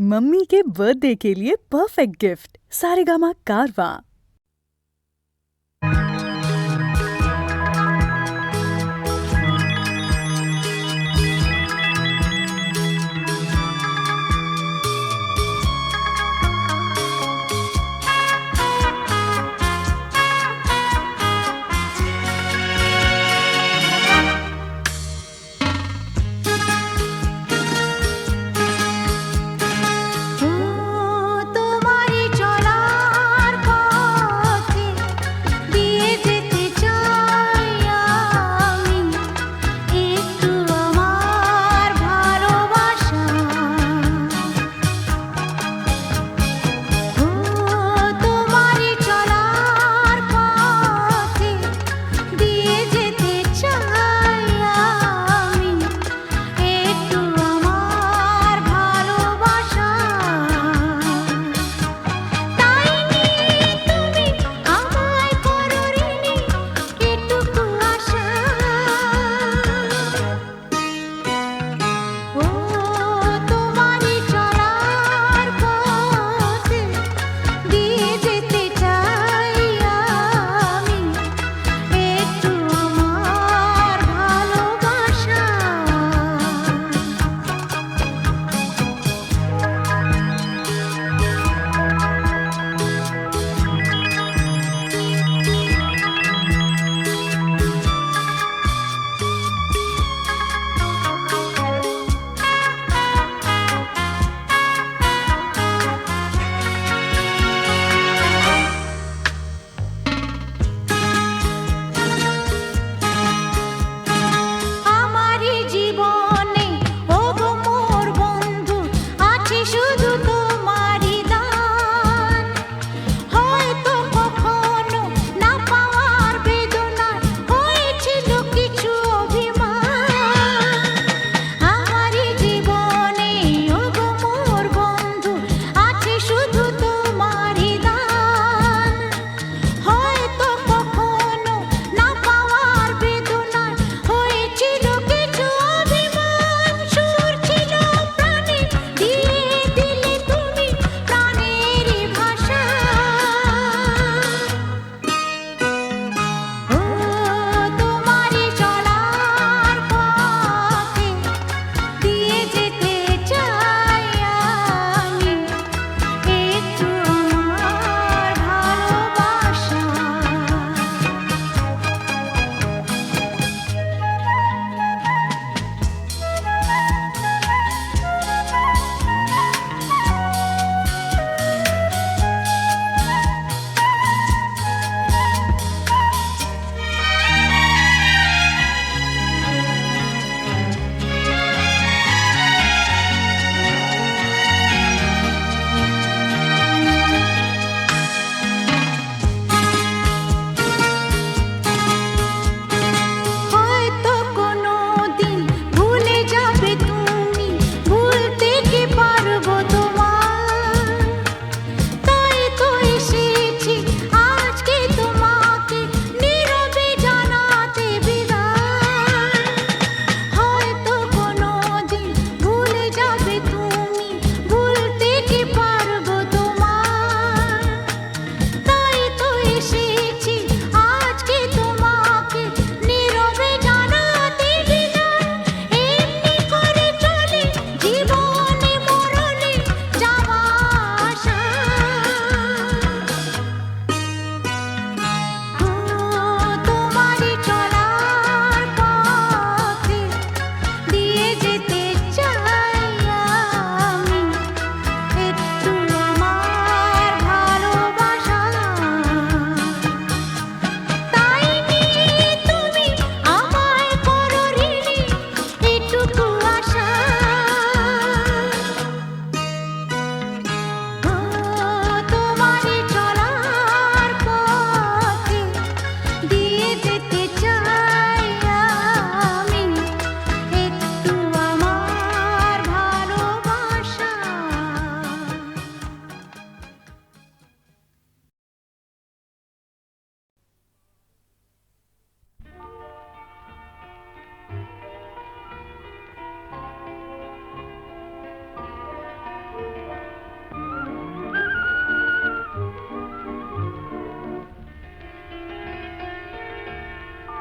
Mummy के birthday के लिए परफेक्ट गिफ्ट सारेगामा कारवा।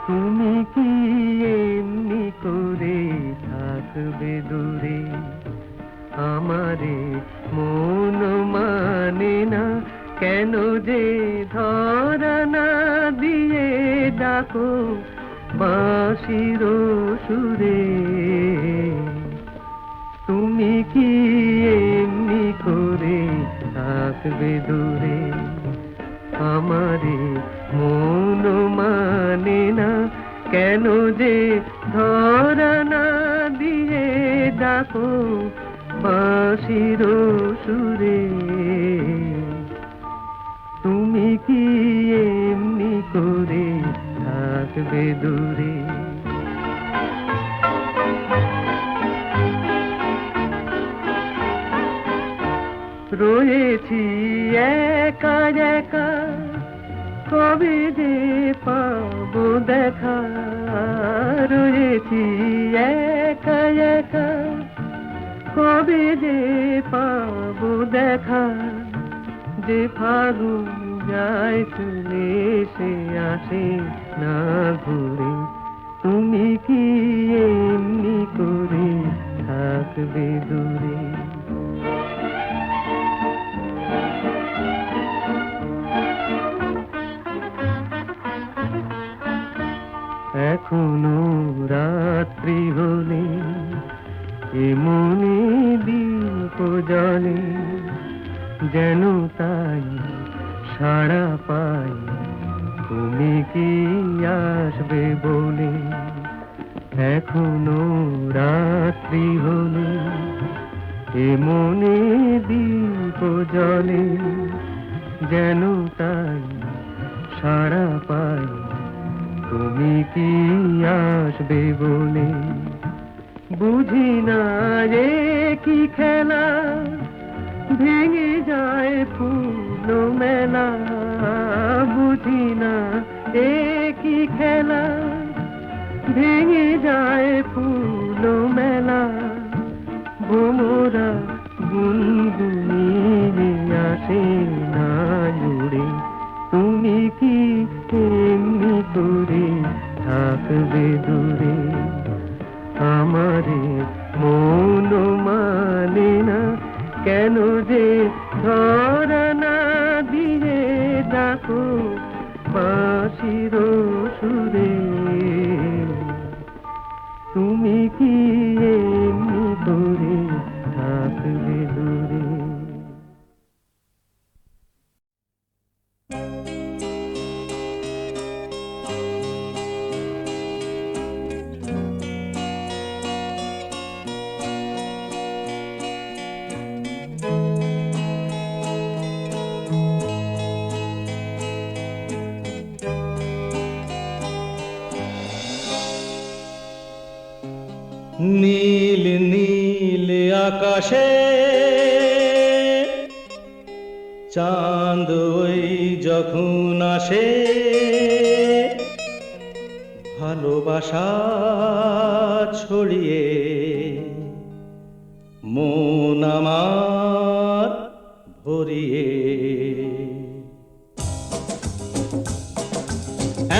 তুমি কি এমনি করে থাকবে দূরে? আমারে মন মানে না, কেন যে ধরা না দিয়ে ডাকো বাঁশির সুরে? তুমি কি এমনি করে থাকবে দূরে? আমারে মন মানে না, কেন যে ধরা না দিয়ে ডাকো বাঁশির সুরে? তুমি কি এমনি করে থাকবে দূরে? রয়েছি একা একা, কবে যে পাবো দেখা? রয়েছি একা একা, কবে যে পাবো দেখা? যে ফাগুন যায় চলে সে আসে না ঘুরে। তুমি কি এমনি করে থাকবে দূরে? এখনো রাত্রি হলে এমনি দীপ জ্বলে, যেন তাই সাড়া পাই তুমি কি আসবে বলে। এখনো রাত্রি হলে এমনি দীপ জ্বলে, যেন তাই সাড়া পাই তুমি কি আসবে বলে। বুঝি না রে কি খেলা, ভেঙে যায় ফুল মেলা। বুঝি না এ কি খেলা, ভেঙে যায় ফুল মেলা। ভোমরা গুনগুনিয়ে আসে না জুড়ে। তুমি কি এমনি করে থাকবে দূরে? আমারে মন মানে না, কেন যে ধরা না দিয়ে ডাকো বাঁশির সুরে? তুমি কি এমনি করে থাকবে দূরে? নীল নীল আকাশে চাঁদ ওই যখন আসে, ভালোবাসা ছড়িয়ে মন আমার ভরিয়ে।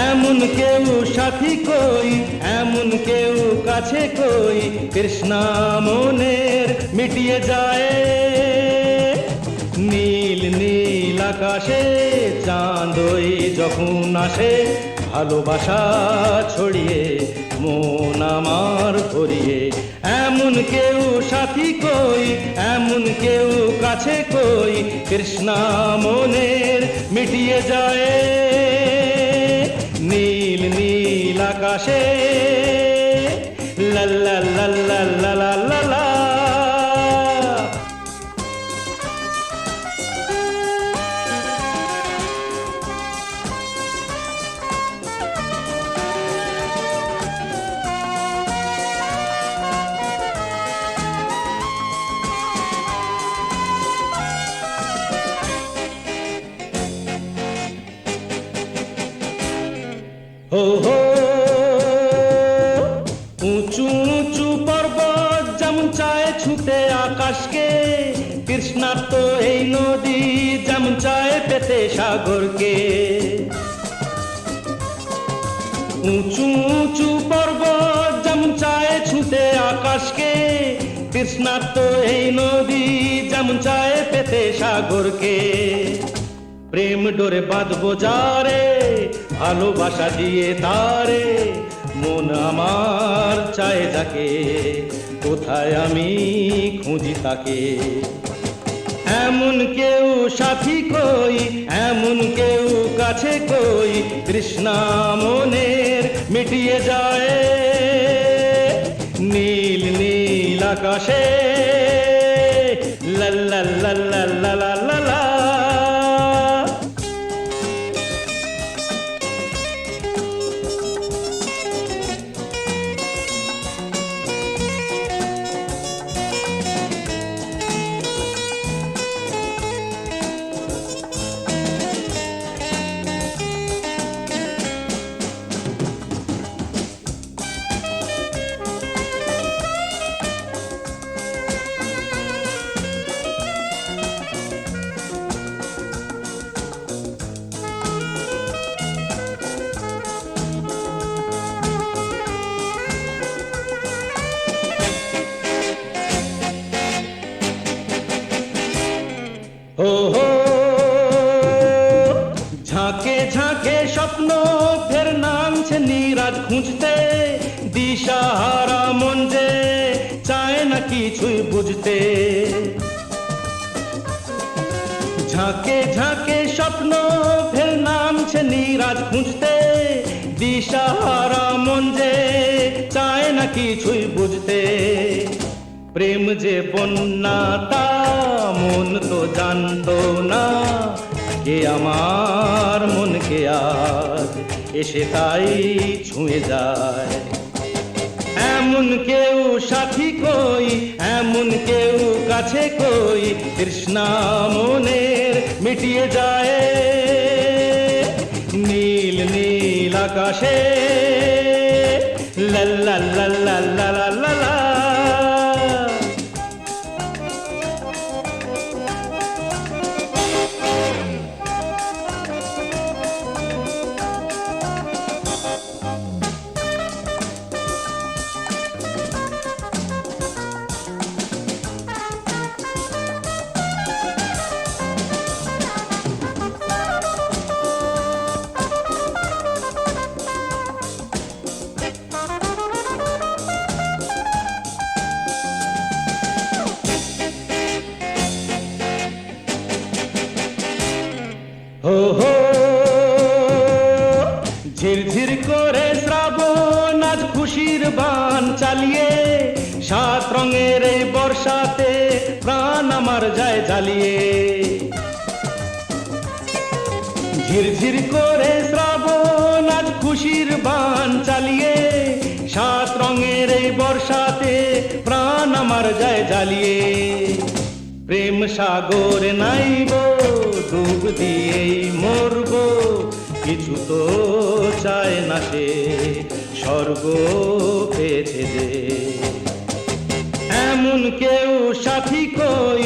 এমন কেউ সাথী কই, এমন কেউ কাছে কই, কৃষ্ণা মনের মিটিয়ে যায়। নীল নীল আকাশে চাঁদ ওই যখন আসে, ভালোবাসা ছড়িয়ে মন আমার ভরিয়ে। এমন কেউ সাথী কই, এমন কেউ কাছে কই, কৃষ্ণা মনের মিটিয়ে যায়। নীল নীল আকাশে লা লা লা লা লা লা লা লা। হো হো উঁচু উঁচু পর্বত যেমন চায় ছুঁতে আকাশকে, কৃষ্ণার তো এই নদী যেমন চায় পেতে সাগরকে। উঁচু উঁচু পর্বত যেমন চায় ছুঁতে আকাশকে, তৃষ্ণার্ত এই নদী যেমন চায় পেতে সাগরকে। প্রেম ডোরে বাঁধবো যারে, ভালোবাসা দিয়ে তারে, মন আমার চায় যাকে, কোথায় আমি খুঁজি তাকে। এমন কেউ সাথী কই, এমন কেউ কাছে কই, তৃষ্ণা মনের মিটিয়ে যায় নীল নীল আকাশে। লা লা লা লা লা লা লা লা। হো হো ঝাঁকে ঝাঁকে স্বপ্ন ফের নামছে নিরাজ খুঁজতে, দিশাহারা মন যে চায় না কিছুই বুঝতে। ঝাঁকে ঝাঁকে স্বপ্ন ফের নামছে নিরাজ খুঁজতে, দিশাহারা মন যে চায় না কিছুই বুঝতে। প্রেম যে বন্যা তা মন তো জানতো না, কে আমার মনকে আজ এসে তাই ছুঁয়ে যায়। এমন কেউ সাথী কই, এমন কেউ কাছে কই, তৃষ্ণা মনের মিটিয়ে যায় নীল নীল আকাশে। লা লা লা লা লা লা লা লা। হো হো ঝিরঝির করে শ্রাবণ আজ খুশির বান চালিয়ে, সাত রঙের এই বর্ষাতে প্রাণ আমার যায় জ্বালিয়ে। ঝিরঝির করে শ্রাবণ আজ খুশির বান চালিয়ে, সাত রঙের এই বর্ষাতে প্রাণ আমার যায় জ্বালিয়ে। প্রেম সাগর নাইব ডুব দিয়েই মরব, কিছু তো চায় না সে স্বর্গ পেয়েছে যে। এমন কেউ সাথী কই,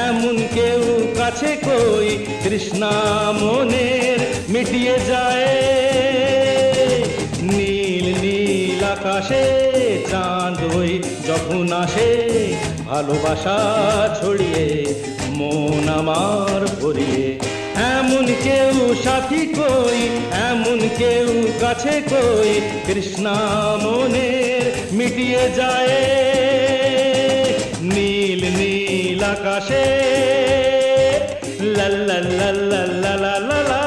এমন কেউ কাছে কই, তৃষ্ণা মনের মিটিয়ে যায় নীল নীল আকাশে। চাঁদ ওই যখন আসে ভালোবাসা ছড়িয়ে মন আমার ভরিয়ে। এমন কেউ সাথী কই, এমন কেউ কাছে কই, তৃষ্ণা মনের মিটিয়ে যায় নীল নীল আকাশে। লা লা লা লা লা লা লা লা।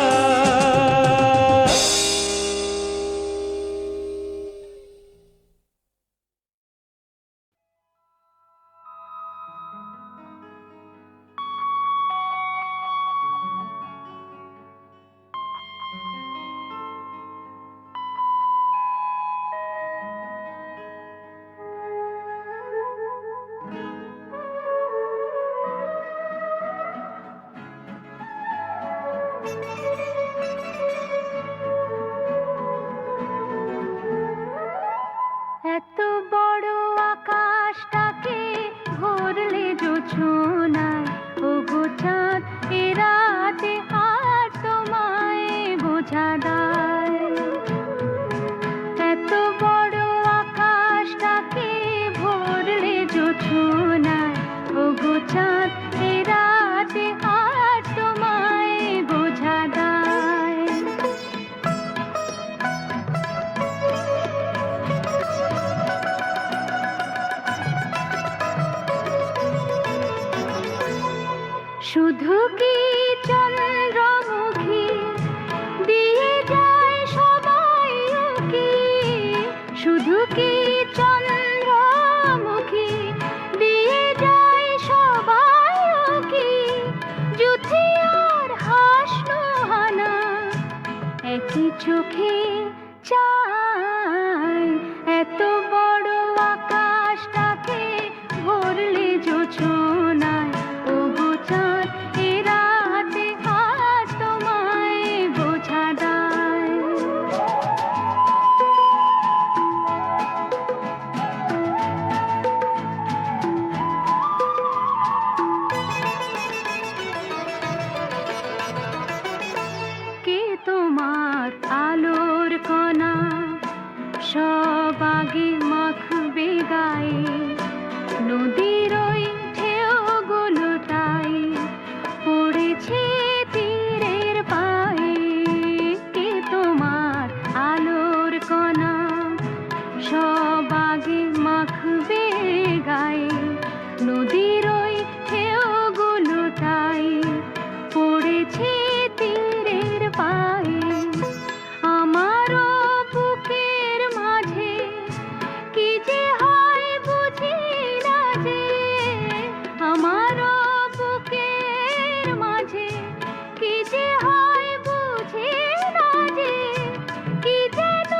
চাঁদ এ রাতে আর তোমায় বোঝা দায়। শুধু কি চন্দ্রমুখী দিয়ে যায় সবাই উকি, শুধু কি চন্দ্রমুখী দিয়ে যায় সবাই উকি, যুথি আর হাসনো হানা একই চোখে চায়। এত বড় আকাশটাকে ভরলে জোছনায়, ও গো চাঁদ এ রাতে আজ তোমায় বোঝা দায়। কে তোমার আলোর কণা সব আগে মাখবে গায়ে, নদীর ওই ঢেউগুলো তাই পড়েছে তীরের পায়ে। কে তোমার আলোর কণা সব আগে মাখবে গায়ে, নদীর ওই ঢেউগুলো তাই পড়েছে তীরের পায়ে। আমারও বুকের মাঝে কি যে হয় বুঝি না যে, আমারও বুকের মাঝে কি যে হয় বুঝি না যে, কি যেন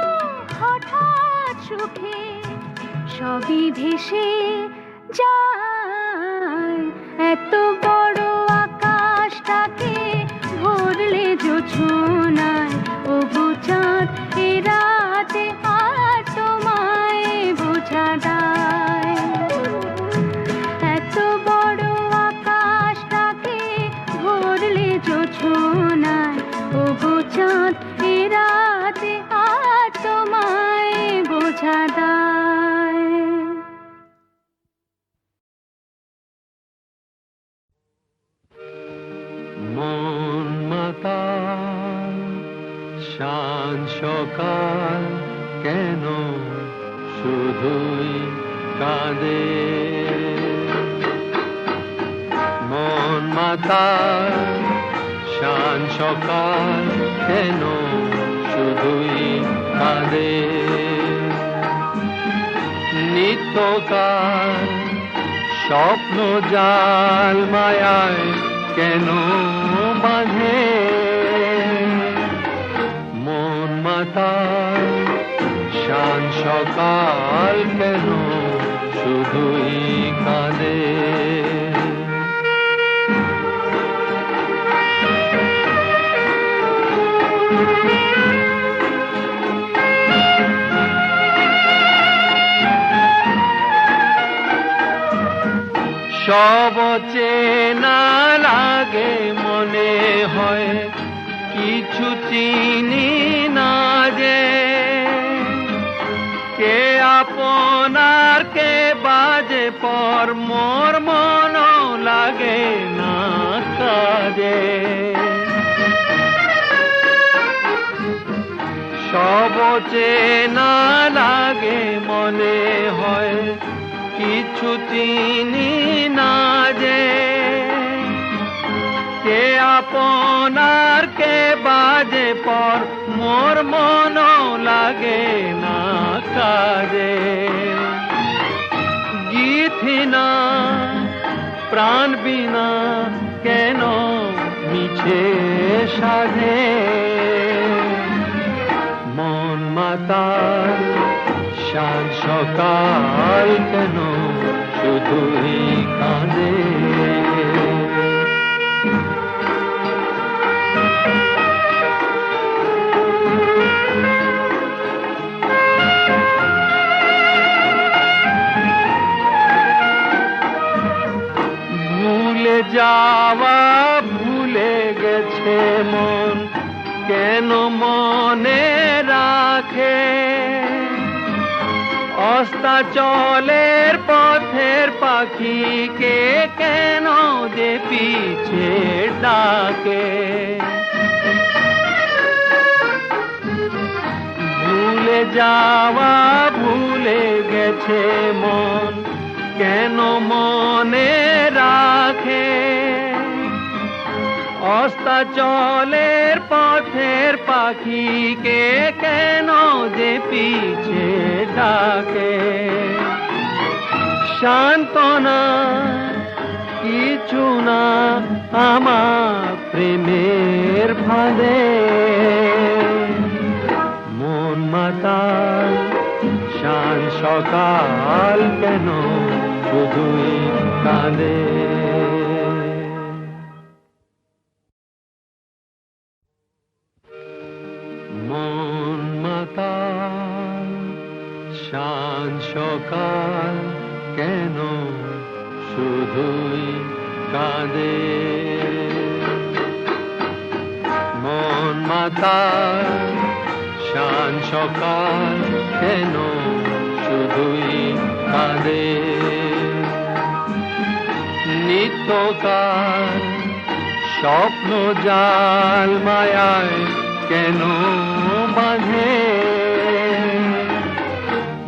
হঠাৎ সুখে সবই ভেসে যায়। এত বড় আকাশটাকে ভরলে জোছনায়, ও গো চাঁদ এ রাতে আর তোমায় বোঝা দায়। এত বড় আকাশটাকে ভরলে জোছনায়, ও গো চাঁদ এ রাতে আর তোমায় বোঝা দায়। মন মাতাল শান সকাল কেন শুধুই কাঁদে, মন মাতাল শান সকাল কেন শুধুই কাঁদে, নিত্যকার স্বপ্ন জাল মায়ায় কেন বাঁধে, মন মাতাল শান সকাল কেন শুধুই কাঁদে। সব চেনা লাগে মনে হয় কিছু চিনি না যে, কে আপনার কে বাজে পর মোর মন লাগে না কাজে। সব চেনা লাগে মনে হয় কিছু চিনি না যে, কে আপনার কে বাজে পর মোর মন লাগে না কাজে। গীথিনা প্রাণ বিনা কেন মিছে সাধে, মন মাতাল শান সকাল কেন শুধুই কাঁদে। ভুলে যাওয়া ভুলে গেছে মন কেন মনে রাখে, অস্তাচলের পথের পাখিকে কেন যে পিছে ডাকে, ভুলে যাওয়া ভুলে গেছে মন, কেন মনে রাখে। অস্তাচলের পথের পাখিকে কেন যে পিছে ডাকে। সান্ত্বনা কিছু না আমার প্রেমের ফাঁদে, মন মাতাল শান সকাল কেন শুধুই কাঁদে। মন মাতাল শান সকাল কেন শুধুই কাঁদে। মন মাতাল শান সকাল কেন শুধুই কাঁদে। নিত্যকাল স্বপ্ন জাল মায়ায় কেন বাঁধে।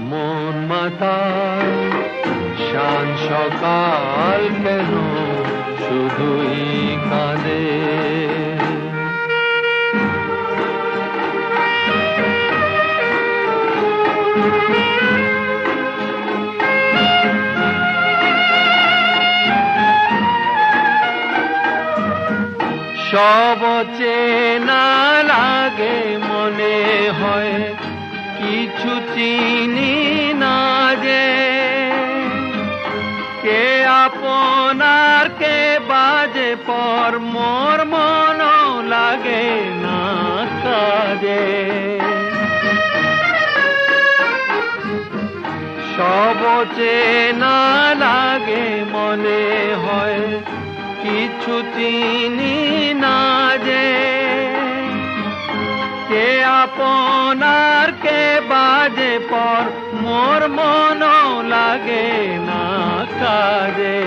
মন মাতাল শান সকাল কেন শুধুই কাঁদে। সব চেনা লাগে মনে হয় কিছু চিনি না যে, কে আপনার কে বাজে পর মোর মন লাগে না কাজে। সব চেনা লাগে মনে হয় কিছু চিনি না যে, কে আপনার কে বাজে পর মোর মন লাগে না কাজে।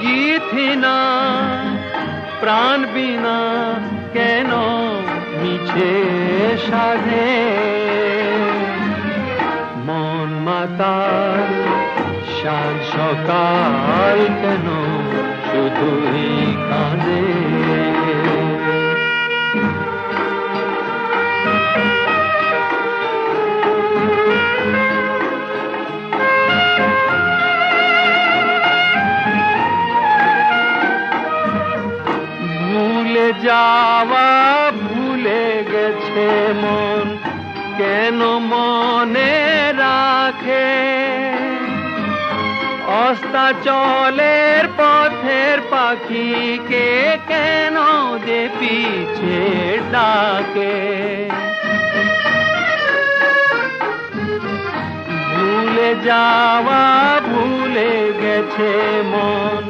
গীথিনা প্রাণ বিনা কেন মিছে সাধে। মন মাতাল শান সকাল কেন শুধুই কাঁদে। ভুলে যাওয়া ভুলে গেছে মন, কেন মনে রাখে। অস্তাচলের পথের পাখিকে কেন যে পিছে ডাকে। ভুলে যাওয়া ভুলে গেছে মন,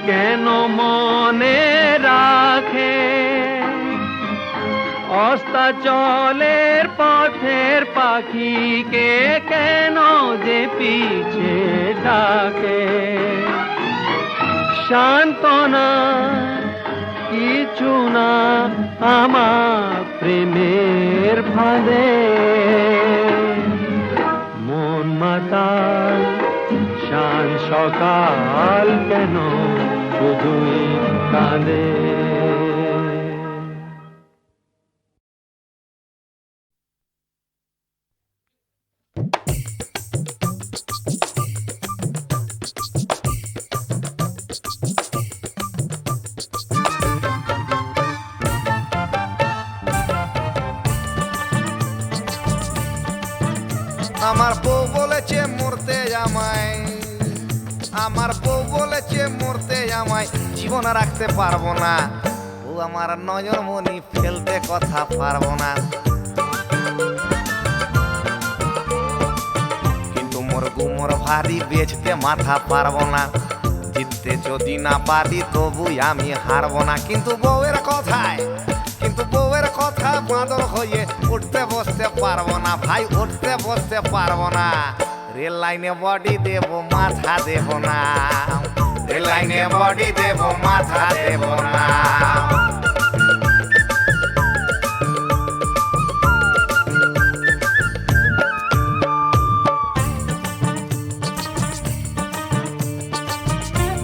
কেন মনে রাখে। অস্তাচলের পথের পাখিকে কেন যে পিছে ডাকে। সান্ত্বনা কিছু না আমার প্রেমের ফাঁদে, মন মাতাল শান সকাল কেন শুধুই কাঁদে। আমার বউ বলেছে মরতে আমায়, আমার বউ বলেছে মরতে আমায় জীবন রাখতে পারবো না। ও আমার নয়নমণি ফেলতে কথা পারবো না। কিন্তু মোর গুমর ভারী বেচতে মাথা পারবো না। জিততে যদি না পারি তবু আমি হারবো না। কিন্তু বউয়ের কথায় কিন্তু বউয়ের কথা বাঁদর হয়ে উঠতে বসতে পারবো না ভাই, উঠতে বসতে পারবো না। রেল লাইনে বডি দেব মাথা দেব না, রেল লাইনে বডি দেব মাথা দেব না।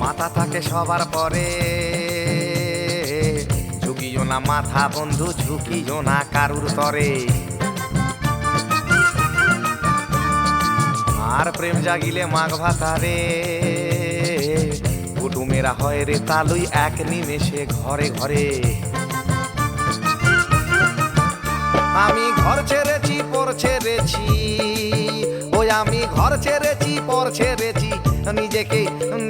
মাথা থাকে সবার পরে, ঝুঁকিও না মাথা বন্ধু, ঝুঁকিও না কারুর তরে। আর প্রেম জাগিলে মাঘ ভাতারে, কুটুমেরা হয় রে তালুই এক নিমেষে ঘরে ঘরে। আমি ঘর ছেড়েছি পর ছেড়েছি, ওই আমি ঘর ছেড়েছি পর ছেড়েছি, নিজেকে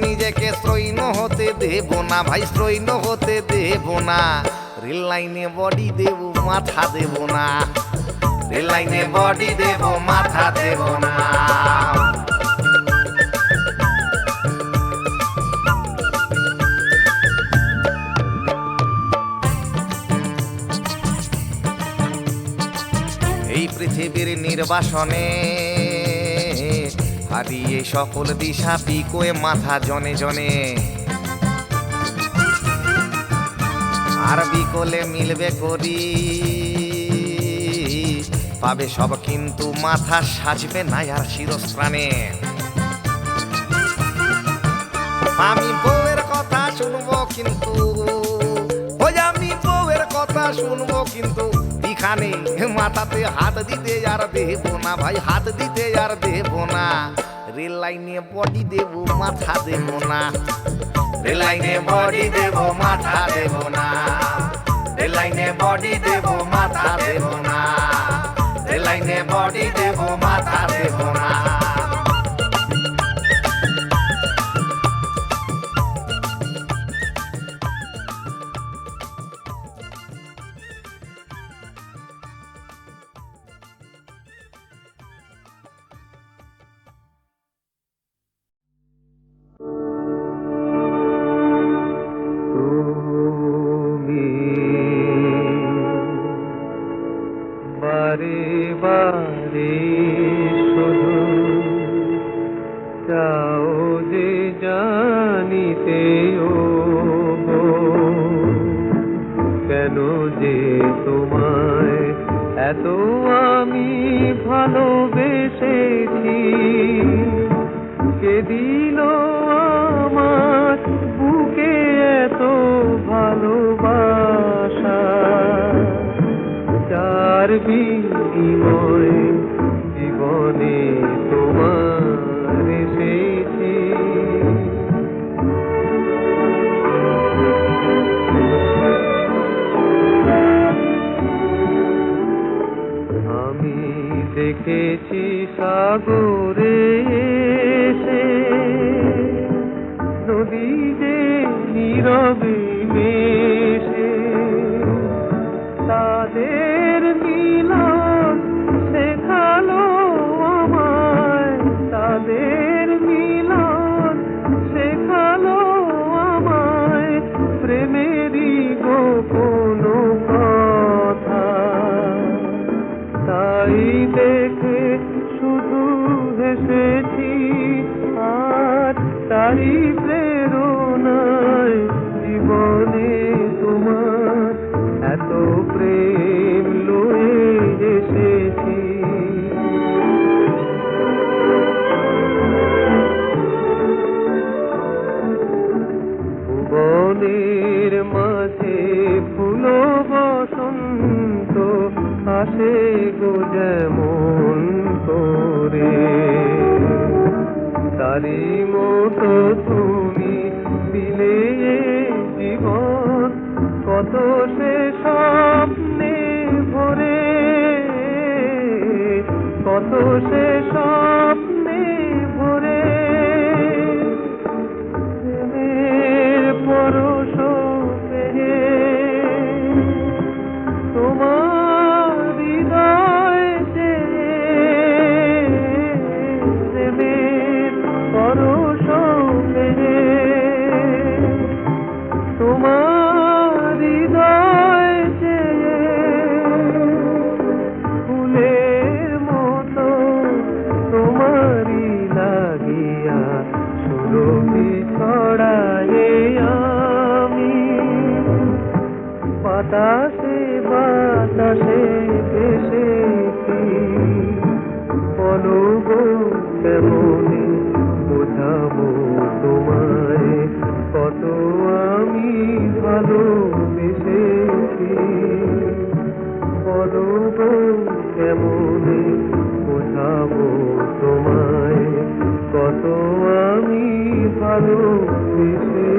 নিজেকে স্ত্রৈণ হতে দেব না ভাই, স্ত্রৈণ হতে দেব না। রেল লাইনে বডি দেব মাথা দেব না, রেল লাইনে বডি দেব মাথা দেব না। এই পৃথিবীর নির্বাসনে হারিয়ে সকল দিশা পিকোয়ে মাথা জনে জনে। আর বিকলে মিলবে করি পাবে সব, কিন্তু মাথা সাজবে না আর শিরস্ত্রাণে। আমি বউয়ের কথা শুনবো কিন্তু, ওই আমি বউয়ের কথা শুনবো কিন্তু এখানে মাথাতে হাত দিতে আর দেব না ভাই, হাত দিতে আর দেব না। রেল লাইনে বডি দেব মাথা দেব না, রেল লাইনে বডি দেব মাথা দেব না, রেল লাইনে বডি দেব মাথা দেব না, রেল লাইনে বডি দেব মাথা দেব না। বারে বারে শুধু চাও যে জানিতে ও গো, কেন যে তোমায় এত আমি ভালোবেসেছি। কে দিল আমার বুকে এত ভালোবাসা, যার বিনিময় জীবনে তোমার এসেছি। আমি দেখেছি সাগরে এসে নদী যে নীরবে মেশে, তাদের মিলন শেখালো আমায়, তাদের মিলন শেখালো আমায় প্রেমেরই গোপন কথা। তাই দেখে শুধু হেসেছি আর তারই প্রেরণায় জীবনে তোমার এত প্রেম লয়ে এসেছি। ভুবনের মাঝে ফুল বসন্ত আসে গো যেমন করে, তারি মতো তুমি দিলে জীবন কত সে স্বপ্নে ভরে, কত সে স্বপ্নে ভরে। প্রেমের পরশ পেয়ে তোমার হৃদয় যে, প্রেমের পরশ পেয়ে তোমার হৃদয় যে বাতাসে বাতাসে ভেসেছি, বলো গো কেমনে বোঝাবো তোমায়, কত আমি ভালোবেসেছি, বলো গো কেমনে বোঝাবো তোমায়, কত আমি ভালোবেসেছি।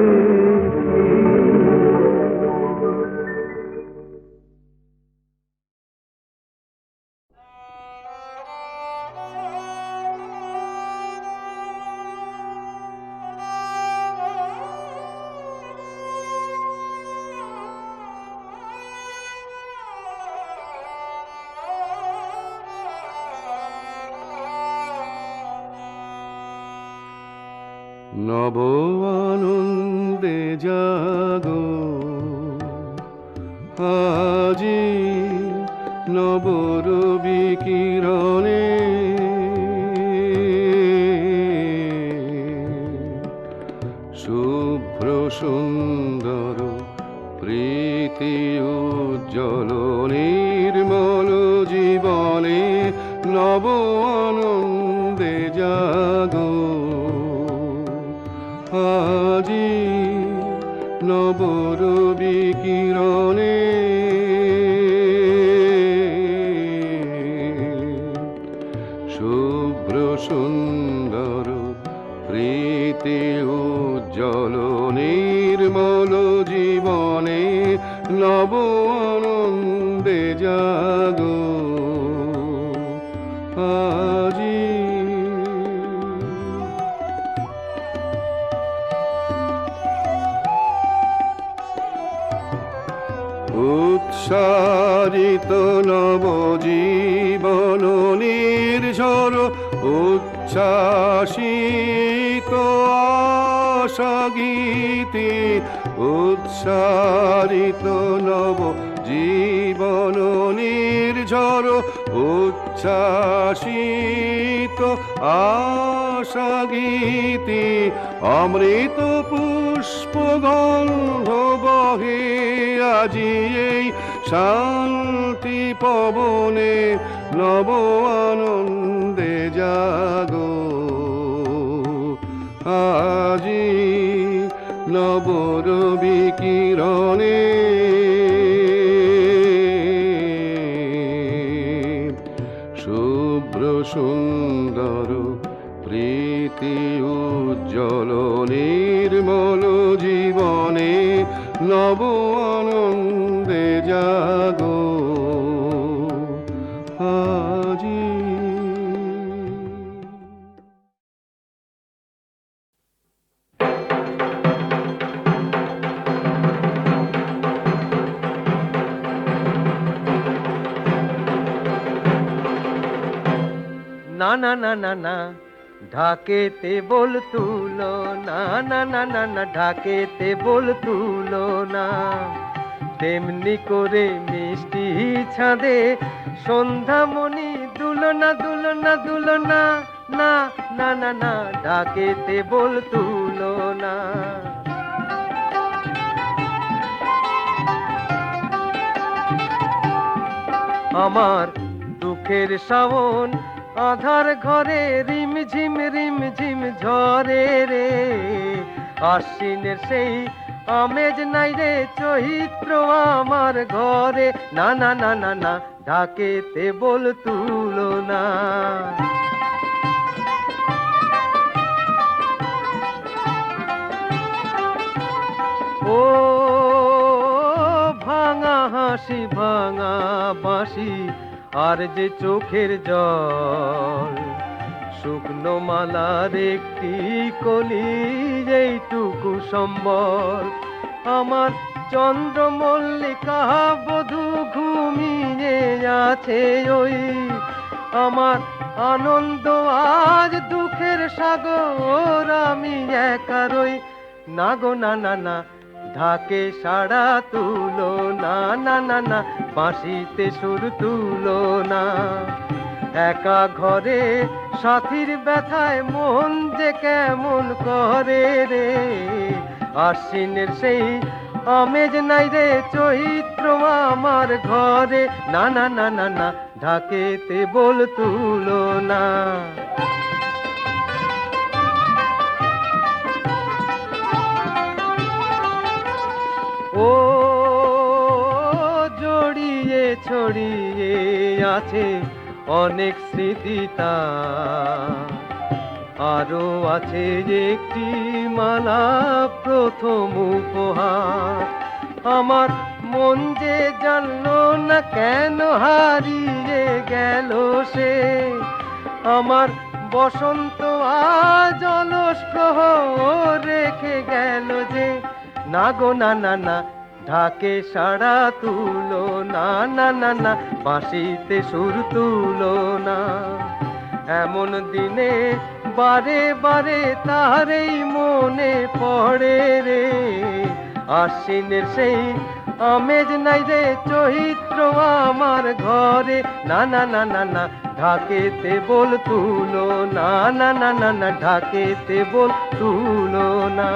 নব আনন্দে জাগো আজি, নব রবি কিরণে শুভ্র সুন্দর প্রীতি উজ্জ্বল নির্মল জীবনে, নব আনন্দে জাগো আজি, নব রবি কিরণে শুভ্র সুন্দর প্রীতি উজ্জ্বল নির্মল জীবনে, নব আনন্দে জাগো আজি। উচ্ছ্বারিত নব জীবন নির্ঝর, উচ্ছ্বাসিত আশা গীতি, উচ্ছ্বারিত নব জীবন নির্ঝর, উচ্ছ্বাসিত আশা গীতি, অমৃত পুষ্প গন্ধ বহে আজি এই শান্তি পবনে, নব আনন্দে জাগো আজি, নব রবি কিরণে শুভ্র সুন্দর প্রীতি উজ্জ্বল নির্মল জীবনে, নব আনন্দে জাগো আজি। না না না না না ঢাকেতে বল তুলো না, না না না না ঢাকেতে বল তুলো না, তেমনি করে মিষ্টি ছাদে সন্ধ্যামণি দুলনা দুলনা দুলনা, না না না না ঢাকেতে বল তুলো না। আমার দুঃখের শ্রাবণ আধার ঘরে রিমঝিম রিমঝিম ঝরে রে, আশ্বিনের সেই আমেজ নাই রে চৈত্র আমার ঘরে, না না না না না ঢাকেতে বল তুলো না। ও ভাঙা হাসি ভাঙা বাঁশি আর যে চোখের জল, শুকনো মালার একটি কলি এইটুকু সম্বল, আমার চন্দ্রমল্লিকা বধূ ঘুমিয়ে আছে ওই, আমার আনন্দ আজ দুঃখের সাগর আমি একা রই, না গো না না না ঢাকে সাড়া তুলো না, না না না বাঁশিতে সুর তুলো না, একা ঘরে সাথীর ব্যথায় মন যে কেমন করে রে, আশ্বিনের সেই আমেজ নাই রে চৈত্র আমার ঘরে, না না না না না ঢাকেতে বোল তুলো না। ও জড়িয়ে ছড়িয়ে আছে অনেক স্মৃতিতা, আরো আছে একটি মালা প্রথম উপহার। আমার মন যে জানলো না কেন হারিয়ে গেল সে, আমার বসন্ত আজ অলস প্রহর রেখে গেল যে, না গো না না না ঢাকে সাড়া তুলো না, না না না বাঁশিতে সুর তুলো না। এমন দিনে বারে বারে তারেই মনে পড়ে রে, আশ্বিনের সেই আমেজ নাই রে চৈত্র আমার ঘরে, না না না না না ঢাকেতে বোল তুলো না, না না না না ঢাকেতে বোল তুলো না।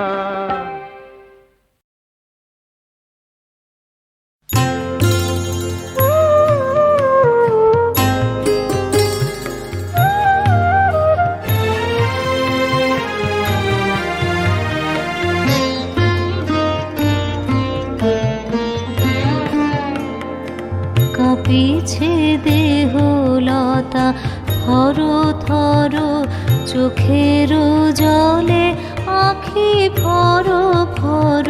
কাঁপিছে দেহলতা থর থর, চোখের জলে আখি ভর ভর।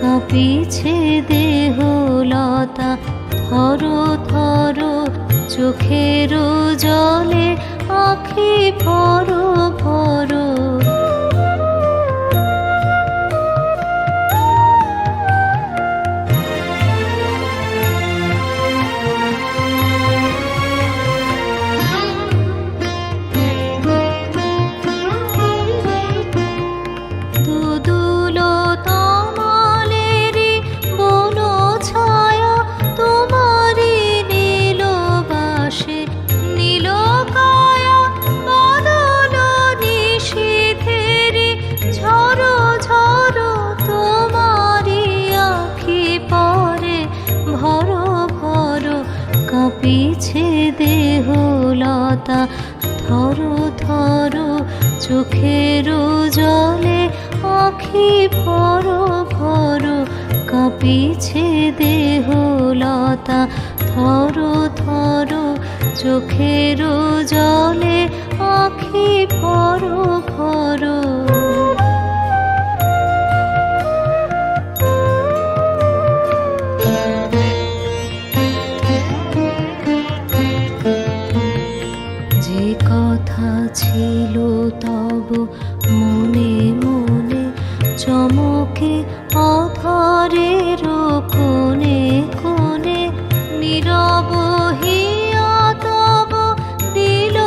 কাঁপিছে দেহলতা থর থর, চোখের জলে আখি ভর ভর। কাঁপিছে দেহলতা থর থর, চোখের জলে আখি ভর ভর। কাঁপিছে দেহলতা থর থর, চোখের জলে আখি ভর ভর। যে কথা ছিল তব মনে মনে, চমকে অধরের কোণে কোণে, নীরব হিয়া তব দিল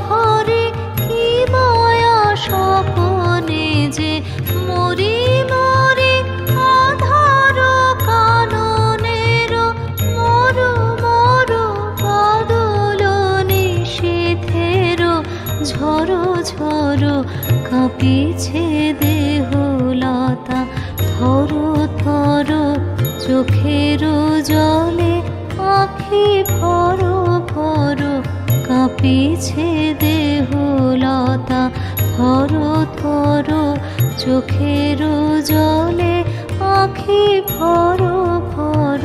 ভরে, কি মায়া স্বপনে যে মরি মরি। আধার কাননের মরু মরু বাদল নিশীথের ঝড়ো ঝড়ো। কাঁপিছে দেহলতা থর থর, চোখের জলে আখি ভর ভর। কাঁপিছে দেহলতা থর থর, চোখের জলে আখি ভর ভর।